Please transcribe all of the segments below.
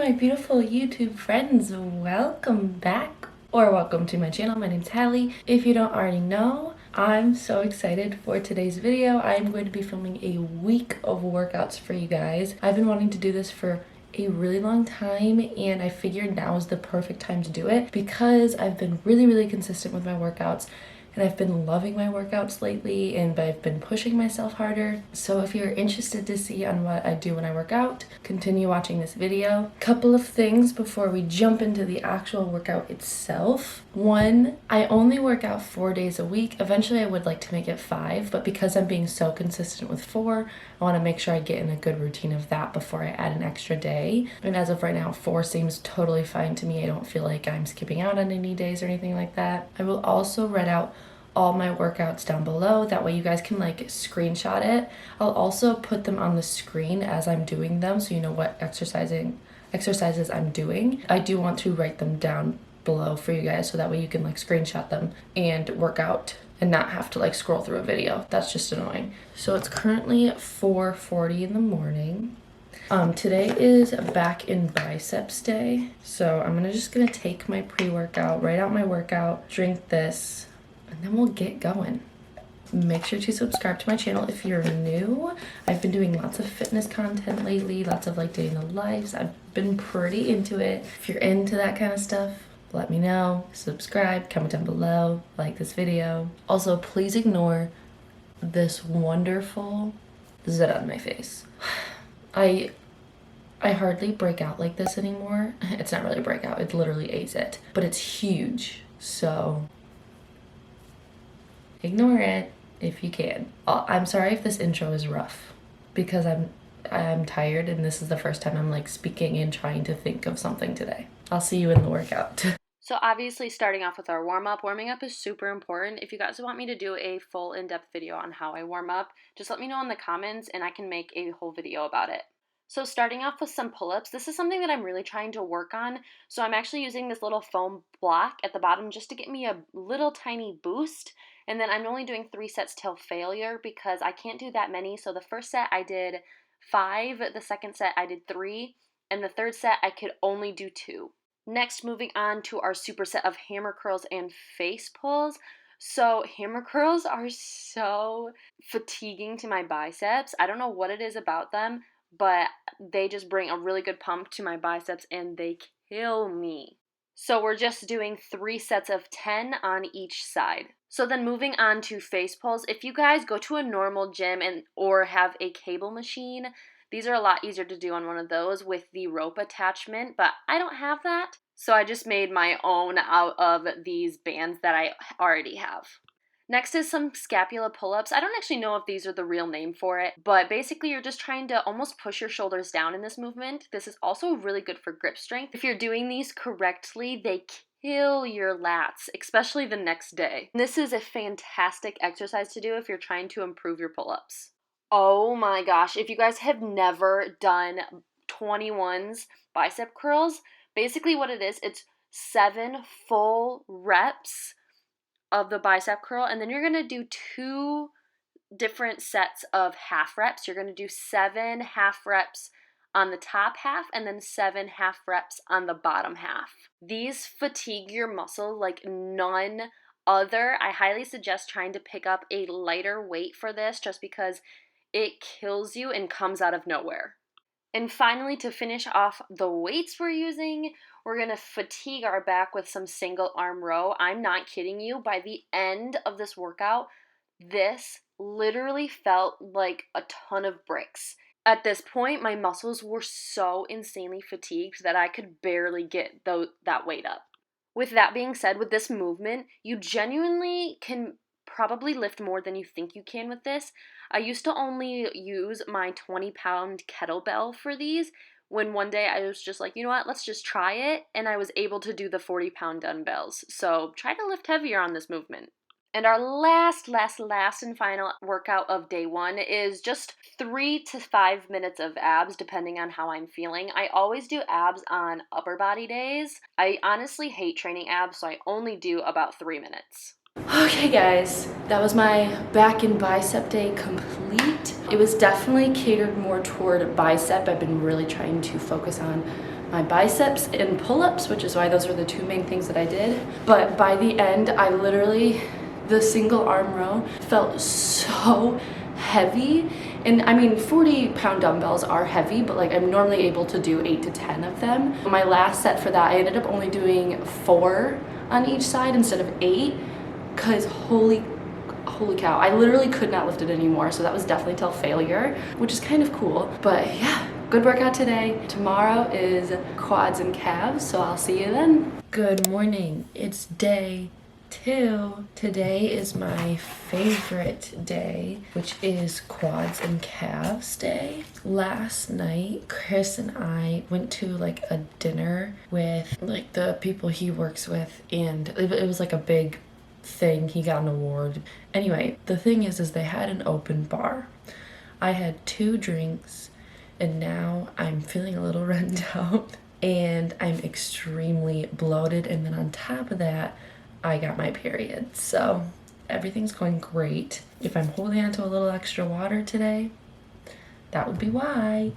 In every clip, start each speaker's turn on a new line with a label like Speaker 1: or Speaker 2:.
Speaker 1: my beautiful YouTube friends, welcome back or welcome to my channel. My name's Hallie. If you don't already know, I'm so excited for today's video. I'm going to be filming a week of workouts for you guys. I've been wanting to do this for a really long time and I figured now is the perfect time to do it because I've been really consistent with my workouts. And I've been loving my workouts lately and I've been pushing myself harder. So if you're interested to see on what I do when I work out, continue watching this video. Couple of things before we jump into the actual workout itself. One, I only work out 4 days a week. Eventually I would like to make it 5, but because I'm being so consistent with 4, I want to make sure I get in a good routine of that before I add an extra day. And as of right now, 4 seems totally fine to me. I don't feel like I'm skipping out on any days or anything like that. I will also write out all my workouts down below. That way you guys can like screenshot it. I'll also put them on the screen as I'm doing them so you know what exercises I'm doing. I do want to write them down below for you guys so that way you can like screenshot them and work out and not have to like scroll through a video. That's just annoying. So it's currently 4:40 in the morning. Today is back in biceps day. So I'm just gonna take my pre-workout, write out my workout, drink this, and then we'll get going. Make sure to subscribe to my channel if you're new. I've been doing lots of fitness content lately, lots of like day in the lives. I've been pretty into it. If you're into that kind of stuff, let me know. Subscribe, comment down below, like this video. Also, please ignore this wonderful zit on my face. I hardly break out like this anymore. It's not really a breakout, it's literally a zit, but it's huge, so ignore it if you can. I'm sorry if this intro is rough because I'm tired and this is the first time I'm like speaking and trying to think of something today. I'll see you in the workout.
Speaker 2: So obviously starting off with our warm-up. Warming up is super important. If you guys want me to do a full in-depth video on how I warm up, just let me know in the comments and I can make a whole video about it. So starting off with some pull-ups, this is something that I'm really trying to work on. So I'm actually using this little foam block at the bottom just to get me a little tiny boost. And then I'm only doing 3 sets till failure because I can't do that many. So the first set I did 5, the second set I did 3, and the third set I could only do 2. Next, moving on to our superset of hammer curls and face pulls. So hammer curls are so fatiguing to my biceps. I don't know what it is about them, but they just bring a really good pump to my biceps and they kill me. So we're just doing 3 sets of 10 on each side. So then moving on to face pulls, if you guys go to a normal gym or have a cable machine, these are a lot easier to do on one of those with the rope attachment, but I don't have that. So I just made my own out of these bands that I already have. Next is some scapula pull-ups. I don't actually know if these are the real name for it, but basically you're just trying to almost push your shoulders down in this movement. This is also really good for grip strength. If you're doing these correctly, they kill your lats, especially the next day. This is a fantastic exercise to do if you're trying to improve your pull-ups. Oh my gosh, if you guys have never done 21's bicep curls, basically what it is, it's 7 full reps of the bicep curl, and then you're going to do 2 different sets of half reps. You're going to do 7 half reps on the top half and then 7 half reps on the bottom half. These fatigue your muscle like none other. I highly suggest trying to pick up a lighter weight for this just because it kills you and comes out of nowhere. And finally, to finish off the weights we're using, we're going to fatigue our back with some single arm row. I'm not kidding you. By the end of this workout, this literally felt like a ton of bricks. At this point, my muscles were so insanely fatigued that I could barely get that weight up. With that being said, with this movement, you genuinely can probably lift more than you think you can with this. I used to only use my 20-pound kettlebell for these when one day I was just like, you know what, let's just try it, and I was able to do the 40-pound dumbbells. So try to lift heavier on this movement. And our last and final workout of day 1 is just 3 to 5 minutes of abs, depending on how I'm feeling. I always do abs on upper body days. I honestly hate training abs, so I only do about 3 minutes.
Speaker 1: Okay guys, that was my back and bicep day complete. It was definitely catered more toward bicep. I've been really trying to focus on my biceps and pull-ups, which is why those were the two main things that I did. But by the end, I literally, the single arm row felt so heavy. And I mean, 40-pound dumbbells are heavy, but like I'm normally able to do 8 to 10 of them. My last set for that, I ended up only doing 4 on each side instead of 8, because holy cow, I literally could not lift it anymore. So that was definitely till failure, which is kind of cool. But yeah, good workout today. Tomorrow is quads and calves, so I'll see you then. Good morning, it's day 2. Today is my favorite day, which is quads and calves day. Last night, Chris and I went to like a dinner with like the people he works with, and it was like a big thing. He got an award. Anyway, the thing is they had an open bar. I had 2 drinks, and now I'm feeling a little run down, and I'm extremely bloated, and then on top of that, I got my period. So everything's going great. If I'm holding on to a little extra water today, that would be why.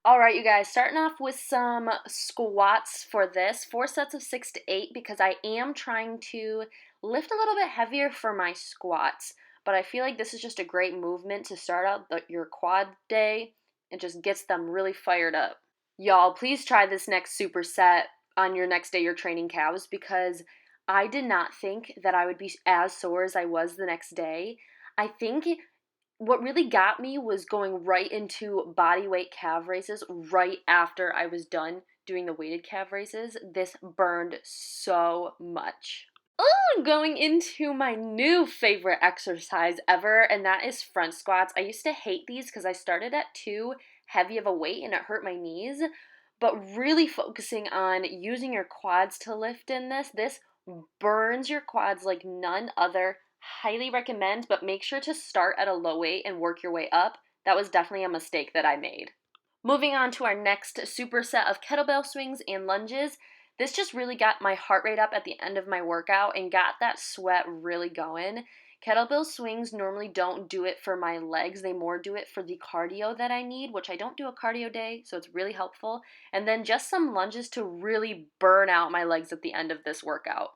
Speaker 2: Alright, you guys, starting off with some squats for this. 4 sets of 6 to 8, because I am trying to lift a little bit heavier for my squats. But I feel like this is just a great movement to start out your quad day. It just gets them really fired up. Y'all, please try this next superset on your next day you're training calves, because I did not think that I would be as sore as I was the next day. I think what really got me was going right into body weight calf raises right after I was done doing the weighted calf raises. This burned so much. Oh, going into my new favorite exercise ever, and that is front squats. I used to hate these because I started at too heavy of a weight and it hurt my knees, but really focusing on using your quads to lift in this burns your quads like none other. Highly recommend, but make sure to start at a low weight and work your way up. That was definitely a mistake that I made. Moving on to our next superset of kettlebell swings and lunges. This just really got my heart rate up at the end of my workout and got that sweat really going. Kettlebell swings normally don't do it for my legs. They more do it for the cardio that I need, which I don't do a cardio day, so it's really helpful. And then just some lunges to really burn out my legs at the end of this workout.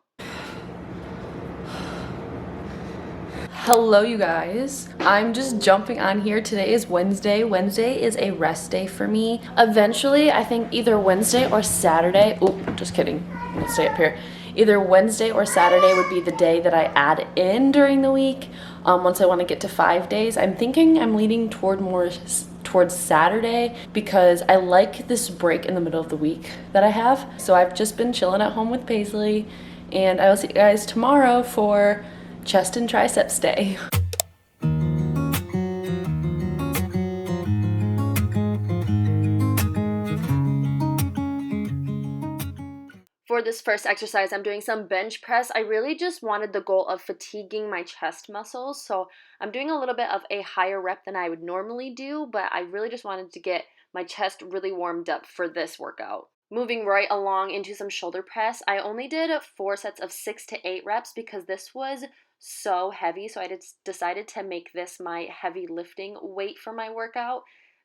Speaker 1: Hello, you guys. I'm just jumping on here. Today is Wednesday. Wednesday is a rest day for me. Eventually, I think either Wednesday or Saturday. Oh, just kidding. Let's stay up here. Either Wednesday or Saturday would be the day that I add in during the week. Once I want to get to 5 days, I'm thinking I'm leaning towards Saturday, because I like this break in the middle of the week that I have. So I've just been chilling at home with Paisley, and I will see you guys tomorrow for chest and triceps day.
Speaker 2: For this first exercise, I'm doing some bench press. I really just wanted the goal of fatiguing my chest muscles, so I'm doing a little bit of a higher rep than I would normally do, but I really just wanted to get my chest really warmed up for this workout. Moving right along into some shoulder press, I only did 4 sets of 6 to 8 reps because this was so heavy, so I decided to make this my heavy lifting weight for my workout,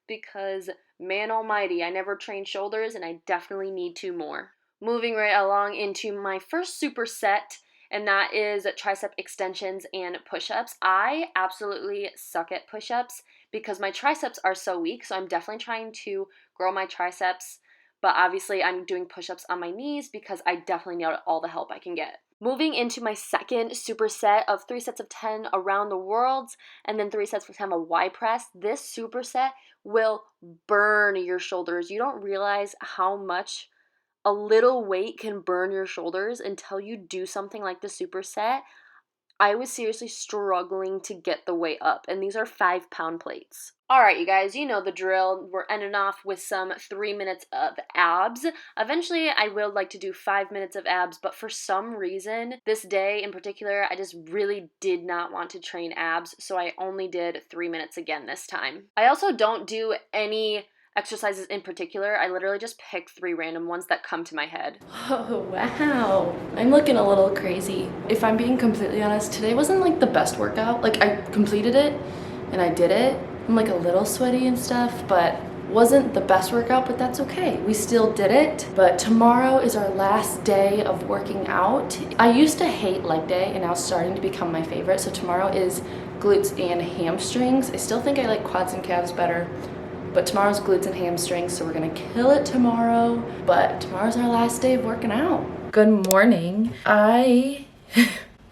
Speaker 2: because man almighty, I never trained shoulders and I definitely need to more. Moving right along into my first superset, and that is tricep extensions and push-ups. I absolutely suck at push-ups because my triceps are so weak, so I'm definitely trying to grow my triceps, but obviously I'm doing push-ups on my knees because I definitely need all the help I can get. Moving into my second superset of 3 sets of 10 around the worlds, and then 3 sets of 10 of Y press. This superset will burn your shoulders. You don't realize how much a little weight can burn your shoulders until you do something like the superset. I was seriously struggling to get the weight up, and these are 5-pound plates. Alright, you guys, you know the drill. We're ending off with some 3 minutes of abs. Eventually, I will like to do 5 minutes of abs, but for some reason, this day in particular, I just really did not want to train abs, so I only did 3 minutes again this time. I also don't do any exercises in particular. I literally just pick 3 random ones that come to my head.
Speaker 1: Oh, wow. I'm looking a little crazy. If I'm being completely honest, today wasn't like the best workout. Like, I completed it and I did it. I'm like a little sweaty and stuff, but wasn't the best workout, but that's okay. We still did it. But tomorrow is our last day of working out. I used to hate leg day and now it's starting to become my favorite. So tomorrow is glutes and hamstrings. I still think I like quads and calves better, but tomorrow's glutes and hamstrings, so we're gonna kill it tomorrow. But tomorrow's our last day of working out. Good morning.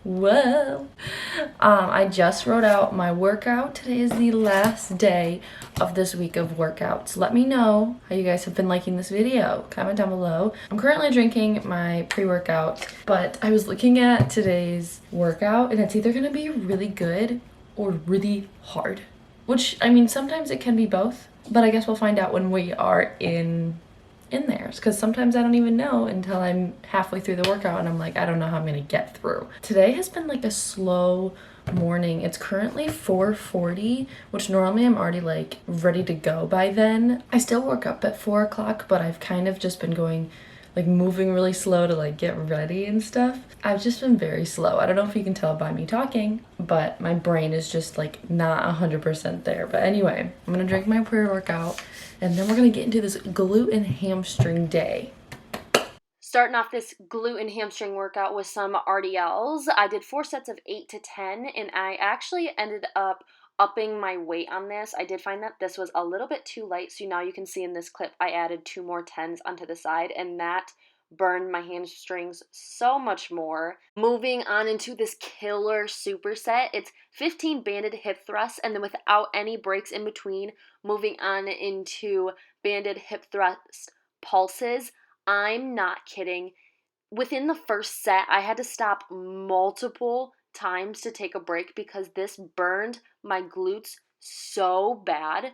Speaker 1: Whoa. I just wrote out my workout. Today is the last day of this week of workouts. Let me know how you guys have been liking this video. Comment down below. I'm currently drinking my pre-workout, but I was looking at today's workout and it's either gonna be really good or really hard. Which, I mean, sometimes it can be both, but I guess we'll find out when we are in there, because sometimes I don't even know until I'm halfway through the workout and I'm like, I don't know how I'm gonna get through. Today has been like a slow morning. It's currently 4:40, which normally I'm already like ready to go by then. I still work up at 4 o'clock, but I've kind of just been going like moving really slow to like get ready and stuff. I've just been very slow. I don't know if you can tell by me talking, but my brain is just like not 100% there. But anyway, I'm gonna drink my pre-workout and then we're gonna get into this glute and hamstring day.
Speaker 2: Starting off this glute and hamstring workout with some RDLs. I did 4 sets of 8 to 10, and I actually ended up upping my weight on this. I did find that this was a little bit too light, so now you can see in this clip I added 2 more 10s onto the side, and that burned my hamstrings so much more. Moving on into this killer superset. It's 15 banded hip thrusts, and then without any breaks in between, moving on into banded hip thrust pulses. I'm not kidding. Within the first set, I had to stop multiple times to take a break because this burned my glutes so bad.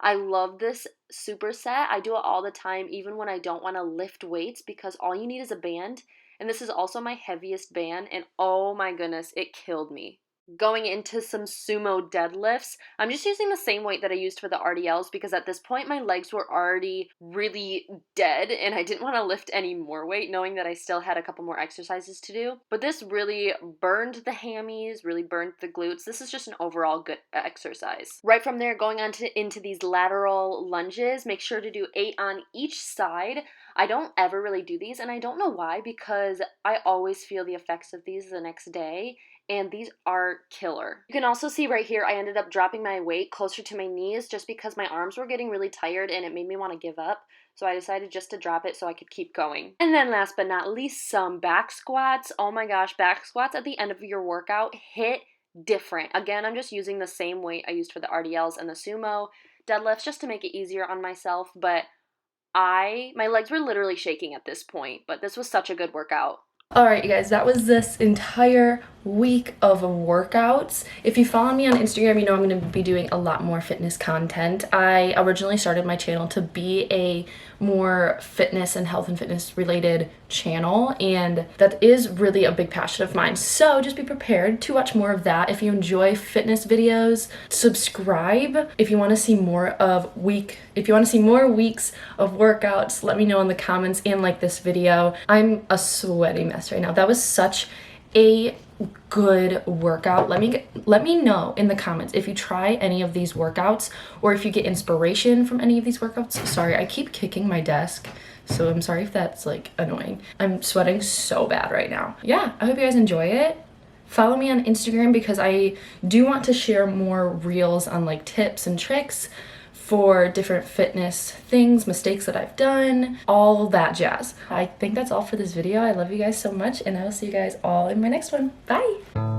Speaker 2: I love this superset. I do it all the time, even when I don't want to lift weights, because all you need is a band. And this is also my heaviest band, and oh my goodness, it killed me. Going into some sumo deadlifts. I'm just using the same weight that I used for the RDLs because at this point my legs were already really dead and I didn't want to lift any more weight knowing that I still had a couple more exercises to do. But this really burned the hammies, really burned the glutes. This is just an overall good exercise. Right from there, going on into these lateral lunges. Make sure to do 8 on each side. I don't ever really do these, and I don't know why, because I always feel the effects of these the next day, and these are killer. You can also see right here I ended up dropping my weight closer to my knees just because my arms were getting really tired and it made me want to give up. So I decided just to drop it so I could keep going. And then last but not least, some back squats. Oh my gosh, back squats at the end of your workout hit different. Again, I'm just using the same weight I used for the RDLs and the sumo deadlifts just to make it easier on myself, but my legs were literally shaking at this point, but this was such a good workout.
Speaker 1: All right, you guys, that was this entire week of workouts. If you follow me on Instagram, you know I'm going to be doing a lot more fitness content. I originally started my channel to be a more fitness and health and fitness related channel, and that is really a big passion of mine. So just be prepared to watch more of that. If you enjoy fitness videos, subscribe. If you want to see more weeks of workouts, let me know in the comments and like this video. I'm a sweaty mess right now. That was such a good workout. Let me know in the comments if you try any of these workouts or if you get inspiration from any of these workouts. Sorry, I keep kicking my desk, so I'm sorry if that's like annoying. I'm sweating so bad right now. Yeah, I hope you guys enjoy it. Follow me on Instagram because I do want to share more reels on like tips and tricks for different fitness things, mistakes that I've done, all that jazz. I think that's all for this video. I love you guys so much, and I will see you guys all in my next one. Bye!